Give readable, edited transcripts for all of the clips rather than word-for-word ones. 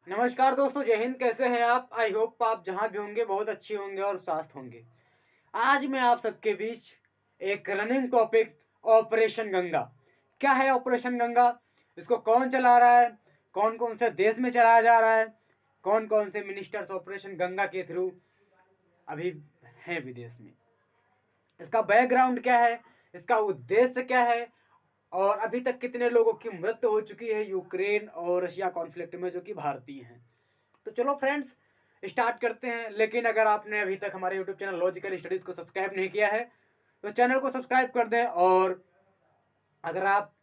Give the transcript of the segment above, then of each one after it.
नमस्कार दोस्तों, जय हिंद। कैसे हैं आप? आई होप आप जहां भी होंगे बहुत अच्छे होंगे और स्वस्थ होंगे। आज मैं आप सबके बीच एक रनिंग टॉपिक, ऑपरेशन गंगा। क्या है ऑपरेशन गंगा? इसको कौन चला रहा है? कौन कौन से देश में चलाया जा रहा है? कौन कौन से मिनिस्टर्स ऑपरेशन गंगा के थ्रू अभी हैं विदेश में? इसका बैकग्राउंड क्या है? इसका उद्देश्य क्या है? और अभी तक कितने लोगों की मृत्यु हो चुकी है यूक्रेन और रशिया कॉन्फ्लिक्ट में, जो कि भारतीय हैं? तो चलो फ्रेंड्स, स्टार्ट करते हैं। लेकिन अगर आपने अभी तक हमारे यूट्यूब चैनल लॉजिकल स्टडीज को सब्सक्राइब नहीं किया है तो चैनल को सब्सक्राइब कर दें, और अगर आप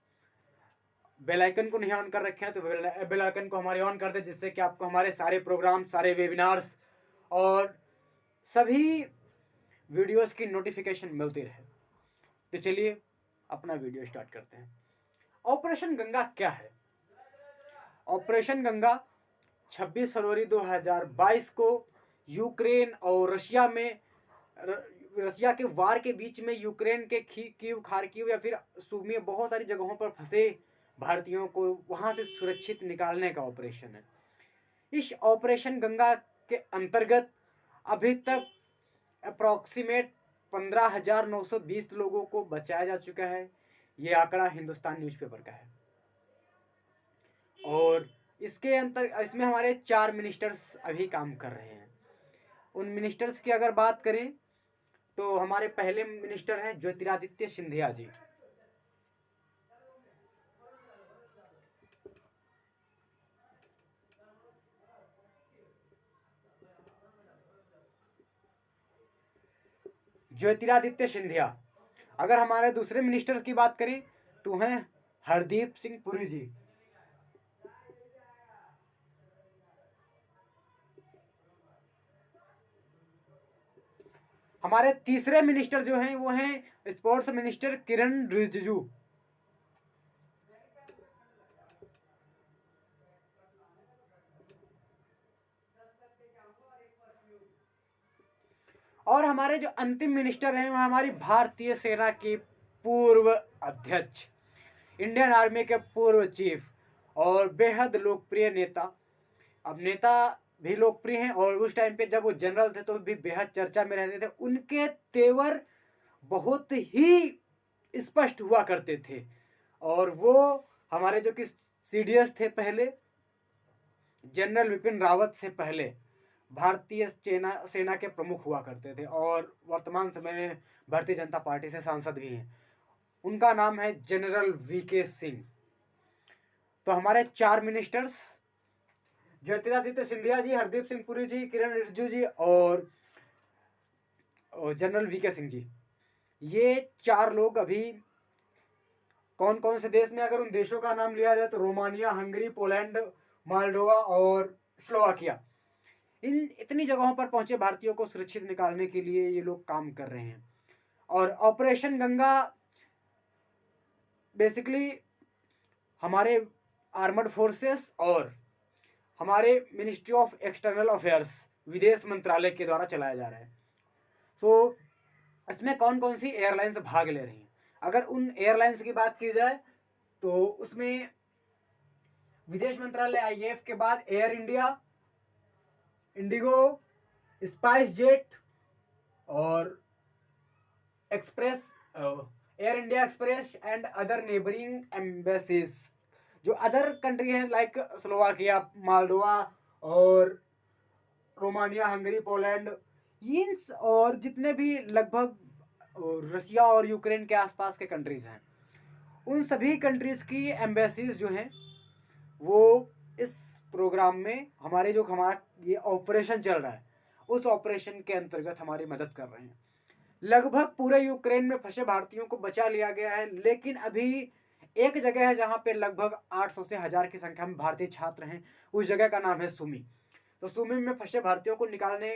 बेल आइकन को नहीं ऑन कर रखे हैं तो बेल आइकन को हमारे ऑन कर दें, जिससे कि आपको हमारे सारे प्रोग्राम, सारे वेबिनार्स और सभी वीडियोस की नोटिफिकेशन मिलती रहे। तो चलिए अपना वीडियो स्टार्ट करते हैं। ऑपरेशन गंगा क्या है? ऑपरेशन गंगा 26 फरवरी 2022 को यूक्रेन और रशिया में, रशिया के वार के बीच में यूक्रेन के कीव, खार्किव या फिर सूमी, बहुत सारी जगहों पर फंसे भारतीयों को वहां से सुरक्षित निकालने का ऑपरेशन है। इस ऑपरेशन गंगा के अंतर्गत अभी तक अप्रॉक्सीमेट 15,920 लोगों को बचाया जा चुका है। ये आंकड़ा हिंदुस्तान न्यूज़पेपर का है। और इसमें हमारे 4 मिनिस्टर्स अभी काम कर रहे हैं। उन मिनिस्टर्स की अगर बात करें तो हमारे पहले मिनिस्टर हैं ज्योतिरादित्य सिंधिया जी। ज्योतिरादित्य सिंधिया। अगर हमारे दूसरे मिनिस्टर्स की बात करें तो हैं हरदीप सिंह पुरी जी। हमारे तीसरे मिनिस्टर जो हैं वो हैं स्पोर्ट्स मिनिस्टर किरण रिजिजू। और हमारे जो अंतिम मिनिस्टर हैं वो हमारी भारतीय सेना के पूर्व अध्यक्ष, इंडियन आर्मी के पूर्व चीफ और बेहद लोकप्रिय नेता। अब नेता भी लोकप्रिय हैं, और उस टाइम पे जब वो जनरल थे तो भी बेहद चर्चा में रहते थे। उनके तेवर बहुत ही स्पष्ट हुआ करते थे। और वो हमारे जो कि सीडीएस थे पहले, जनरल विपिन रावत से पहले भारतीय सेना के प्रमुख हुआ करते थे, और वर्तमान समय में भारतीय जनता पार्टी से सांसद भी हैं। उनका नाम है जनरल वीके सिंह। तो हमारे 4 मिनिस्टर्स ज्योतिरादित्य सिंधिया जी, हरदीप सिंह पुरी जी, किरण रिजिजू जी और जनरल वीके सिंह जी, ये 4 लोग अभी कौन कौन से देश में, अगर उन देशों का नाम लिया जाए तो रोमानिया, हंगरी, पोलैंड, मालडोवा और स्लोवाकिया, इन इतनी जगहों पर पहुंचे भारतीयों को सुरक्षित निकालने के लिए ये लोग काम कर रहे हैं। और ऑपरेशन गंगा बेसिकली हमारे आर्मड फोर्सेस और हमारे मिनिस्ट्री ऑफ एक्सटर्नल अफेयर्स, विदेश मंत्रालय के द्वारा चलाया जा रहा है। सो इसमें कौन कौन सी एयरलाइंस भाग ले रही हैं? अगर उन एयरलाइंस की बात की जाए तो उसमें विदेश मंत्रालय आईएएफ के बाद air India, IndiGo, SpiceJet और express, air India express and other neighbouring embassies, जो अदर कंट्री हैं लाइक स्लोवाकिया, मालडोवा और रोमानिया, हंगरी, पोलैंड, इन और जितने भी लगभग रशिया और यूक्रेन के आसपास के कंट्रीज हैं, उन सभी कंट्रीज की एम्बेसीज जो हैं वो इस प्रोग्राम में हमारा ये ऑपरेशन चल रहा है उस ऑपरेशन के अंतर्गत हमारी मदद कर रहे हैं। लगभग पूरे यूक्रेन में फंसे भारतीयों को बचा लिया गया है, लेकिन अभी एक जगह है जहां पे लगभग 800 से 1000 की संख्या में भारतीय छात्र हैं। उस जगह का नाम है सुमी। तो सुमी में फंसे भारतीयों को निकालने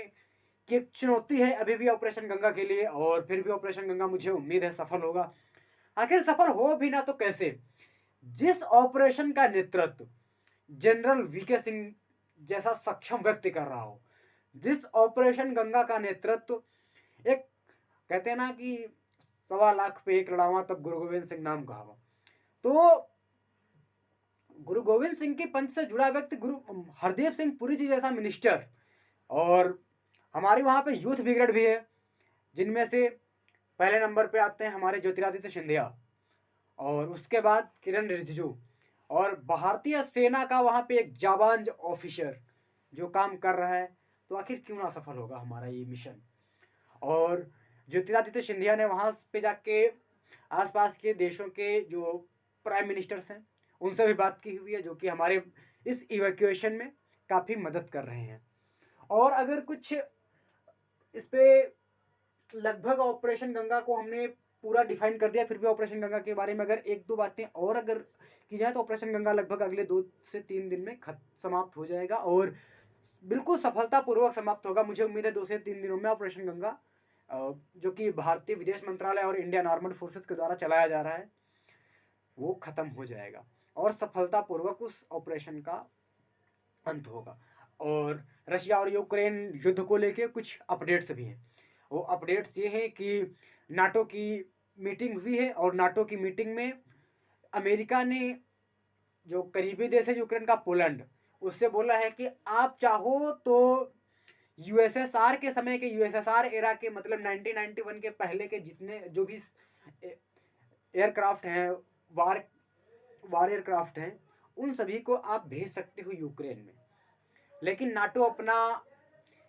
की एक चुनौती है अभी भी ऑपरेशन गंगा के लिए, और फिर भी ऑपरेशन गंगा मुझे उम्मीद है सफल होगा। आखिर सफल हो भी ना तो कैसे? जिस ऑपरेशन का नेतृत्व जनरल वीके सिंह जैसा सक्षम व्यक्ति कर रहा हो, जिस ऑपरेशन गंगा का नेतृत्व, एक कहते हैं ना कि 1.25 लाख पे एक लड़ावा तब गुरु गोविंद सिंह नाम कहावा, तो गुरु गोविंद सिंह के पंथ से जुड़ा व्यक्ति गुरु हरदीप सिंह पुरी जी जैसा मिनिस्टर, और हमारे वहाँ पे यूथ ब्रिगेड भी है, जिनमें से पहले नंबर पे आते हैं हमारे ज्योतिरादित्य सिंधिया, और उसके बाद किरण रिजिजू, और भारतीय सेना का वहाँ पे एक जाबांज ऑफिसर जो काम कर रहा है। तो आखिर क्यों ना सफल होगा हमारा ये मिशन। और ज्योतिरादित्य सिंधिया ने वहाँ पे जाके आसपास के देशों के जो प्राइम मिनिस्टर्स हैं उनसे भी बात की हुई है, जो कि हमारे इस इवैक्यूएशन में काफ़ी मदद कर रहे हैं। और अगर कुछ इस पे लगभग ऑपरेशन गंगा को हमने पूरा डिफाइन कर दिया, फिर भी ऑपरेशन गंगा के बारे में अगर एक दो बातें और अगर की जाए तो ऑपरेशन गंगा लगभग अगले 2 से 3 दिन में समाप्त हो जाएगा और बिल्कुल सफलतापूर्वक समाप्त होगा। मुझे उम्मीद है 2 से 3 दिनों में ऑपरेशन गंगा, जो कि भारतीय विदेश मंत्रालय और इंडियन आर्मड फोर्सेस के द्वारा चलाया जा रहा है, वो खत्म हो जाएगा और सफलतापूर्वक उस ऑपरेशन का अंत होगा। और रशिया और यूक्रेन युद्ध को लेके कुछ अपडेट्स भी हैं। वो अपडेट्स ये हैं कि नाटो की मीटिंग हुई है, और नाटो की मीटिंग में अमेरिका ने, जो करीबी देश है यूक्रेन का पोलैंड, उससे बोला है कि आप चाहो तो यूएसएसआर के समय के, यूएसएसआर एरा के, मतलब 1991 के पहले के जितने जो भी एयरक्राफ्ट हैं, वार एयरक्राफ्ट हैं, उन सभी को आप भेज सकते हो यूक्रेन में। लेकिन नाटो अपना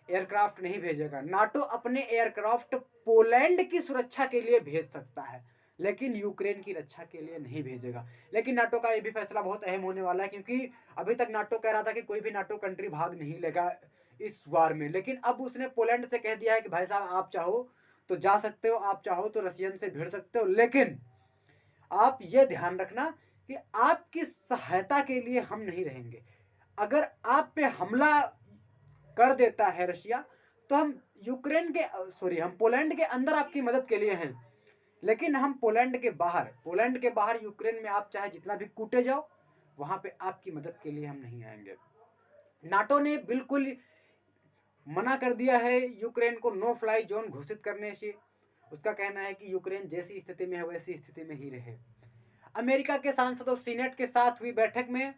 एयरक्राफ्ट नहीं भेजेगा। नाटो अपने एयरक्राफ्ट पोलैंड की सुरक्षा के लिए भेज सकता है, लेकिन यूक्रेन की रक्षा के लिए नहीं भेजेगा। लेकिन नाटो का ये भी फैसला बहुत अहम होने वाला है, क्योंकि अभी तक नाटो कह रहा था कि कोई भी नाटो कंट्री भाग नहीं लेगा इस वार में, लेकिन अब उसने पोलैंड से कह दिया है कि भाई साहब आप चाहो तो जा सकते हो, आप चाहो तो रशियन से भिड़ सकते हो, लेकिन आप ये ध्यान रखना कि आपकी सहायता के लिए हम नहीं रहेंगे। अगर आप पे हमला कर देता है रशिया, तो हम हम पोलैंड के अंदर आपकी मदद के लिए हैं, लेकिन हम पोलैंड के बाहर यूक्रेन में आप चाहे जितना भी कूटे जाओ, वहां पे आपकी मदद के लिए हम नहीं आएंगे। नाटो ने बिल्कुल मना कर दिया है यूक्रेन को नो फ्लाई जोन घोषित करने से। उसका कहना है कि यूक्रेन जैसी स्थिति में है वैसी स्थिति में ही रहे। अमेरिका के सांसदों सीनेट के साथ हुई बैठक में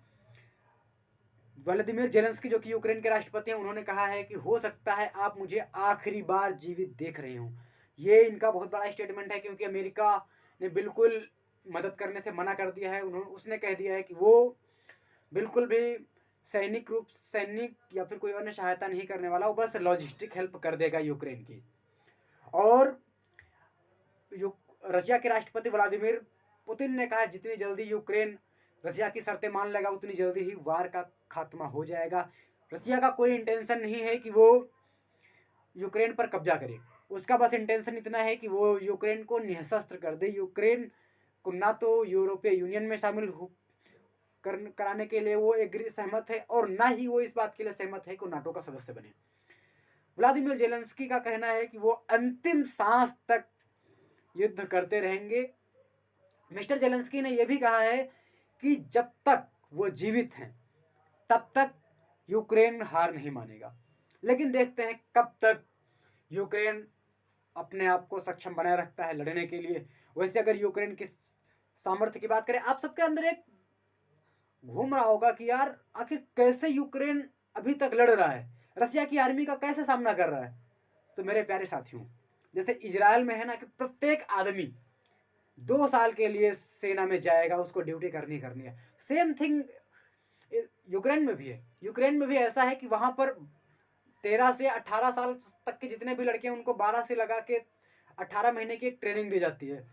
व्लादिमीर जेलेंस्की, जो कि यूक्रेन के राष्ट्रपति हैं, उन्होंने कहा है कि हो सकता है आप मुझे आखिरी बार जीवित देख रहे हो। ये इनका बहुत बड़ा स्टेटमेंट है, क्योंकि अमेरिका ने बिल्कुल मदद करने से मना कर दिया है। उसने कह दिया है कि वो बिल्कुल भी सैनिक या फिर कोई अन्य सहायता नहीं करने वाला, वो बस लॉजिस्टिक हेल्प कर देगा यूक्रेन की। और रशिया के राष्ट्रपति व्लादिमीर पुतिन ने कहा जितनी जल्दी यूक्रेन रशिया की शर्तें मान लेगा उतनी जल्दी ही वार का खात्मा हो जाएगा। रशिया का कोई इंटेंशन नहीं है कि वो यूक्रेन पर कब्जा करे, उसका बस इंटेंशन इतना है कि वो यूक्रेन को निःशस्त्र कर दे। यूक्रेन को ना तो यूरोपीय यूनियन में शामिल कराने के लिए वो सहमत है, और ना ही वो इस बात के लिए सहमत है कि वो नाटो का सदस्य बने। व्लादिमीर जेलेंस्की का कहना है कि वो अंतिम सांस तक युद्ध करते रहेंगे। मिस्टर जेलेंस्की ने यह भी कहा है कि जब तक वो जीवित हैं तब तक यूक्रेन हार नहीं मानेगा। लेकिन देखते हैं कब तक यूक्रेन अपने आप को सक्षम बनाए रखता है लड़ने के लिए। वैसे अगर यूक्रेन की सामर्थ्य की बात करें, आप सबके अंदर एक घूम रहा होगा कि यार आखिर कैसे यूक्रेन अभी तक लड़ रहा है, रशिया की आर्मी का कैसे सामना कर रहा है। तो मेरे प्यारे साथियों, जैसे इजराइल में है ना कि प्रत्येक आदमी 2 साल के लिए सेना में जाएगा, उसको ड्यूटी करनी है, सेम थिंग यूक्रेन में भी है। यूक्रेन में भी ऐसा है कि वहां पर 13 से 18 साल तक के जितने भी लड़के हैं उनको 12 से लगा के 18 महीने की ट्रेनिंग दी जाती है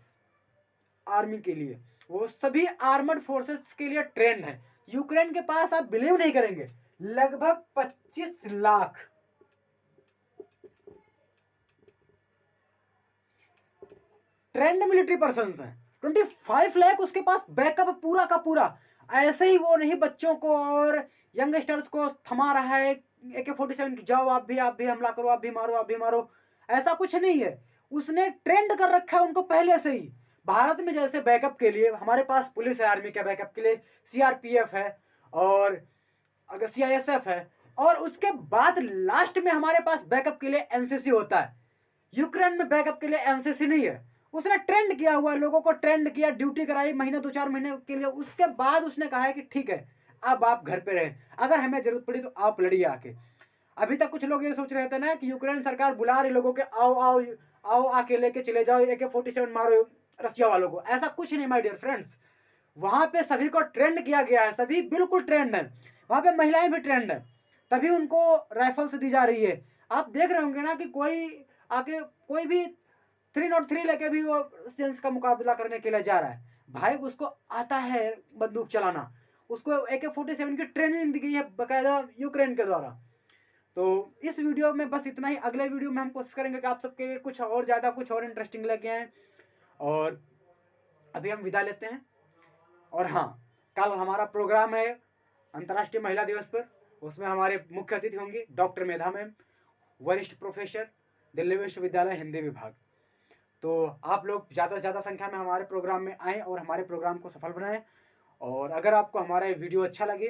आर्मी के लिए। वो सभी आर्मड फोर्सेस के लिए ट्रेंड है। यूक्रेन के पास आप बिलीव नहीं करेंगे लगभग 25 लाख ट्रेंड मिलिट्री पर्सन्स हैं। 25 लाख उसके पास बैकअप पूरा का पूरा। ऐसे ही वो नहीं बच्चों को और यंगस्टर्स को थमा रहा है AK-47 की, जाओ आप भी हमला करो, आप भी मारो। ऐसा कुछ नहीं है, उसने ट्रेंड कर रखा है उनको पहले से ही। भारत में जैसे बैकअप के लिए हमारे पास पुलिस है, आर्मी के बैकअप के लिए CRPF है और अगर CISF है, और उसके बाद लास्ट में हमारे पास बैकअप के लिए NCC होता है। यूक्रेन में बैकअप के लिए NCC नहीं है। उसने ट्रेंड किया हुआ, लोगों को ट्रेंड किया, ड्यूटी कराई महीने 2-4 महीने के लिए। उसके बाद उसने कहा है कि ठीक है अब आप घर पे रहें, अगर हमें जरूरत पड़ी तो आप लड़िए आके। अभी तक कुछ लोग ये सोच रहे थे ना कि यूक्रेन सरकार बुला रही लोगों के, आओ आओ आओ आके लेके चले जाओ, AK-47 मारो रसिया वालों को। ऐसा कुछ नहीं माय डियर फ्रेंड्स, वहां पे सभी को ट्रेंड किया गया है, सभी बिल्कुल ट्रेंड है, वहां पे महिलाएं भी ट्रेंड है, तभी उनको राइफल्स दी जा रही है। आप देख रहे होंगे ना कि कोई आके कोई भी 303 लेके भी वो सेंस का मुकाबला करने के लिए जा रहा है, भाई उसको आता है बंदूक चलाना, उसको AK-47 की ट्रेनिंग दी गई है बकायदा यूक्रेन के द्वारा। तो इस वीडियो में बस इतना ही, अगले वीडियो में हम कोशिश करेंगे कि आप सबके लिए कुछ और ज़्यादा, कुछ और इंटरेस्टिंग लेके आएँ। और अभी हम विदा लेते हैं। और हाँ, कल हमारा प्रोग्राम है अंतर्राष्ट्रीय महिला दिवस पर, उसमें हमारे मुख्य अतिथि होंगे डॉक्टर मेधा मैम, वरिष्ठ प्रोफेसर, दिल्ली विश्वविद्यालय हिंदी विभाग। तो आप लोग ज़्यादा से ज़्यादा संख्या में हमारे प्रोग्राम में आएँ और हमारे प्रोग्राम को सफल बनाएं। और अगर आपको हमारा वीडियो अच्छा लगे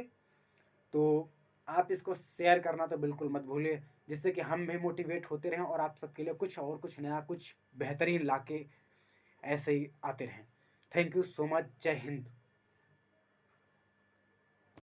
तो आप इसको शेयर करना तो बिल्कुल मत भूलिए, जिससे कि हम भी मोटिवेट होते रहें और आप सबके लिए कुछ और कुछ नया, कुछ बेहतरीन लाके ऐसे ही आते रहें। Thank you so much. जय हिंद।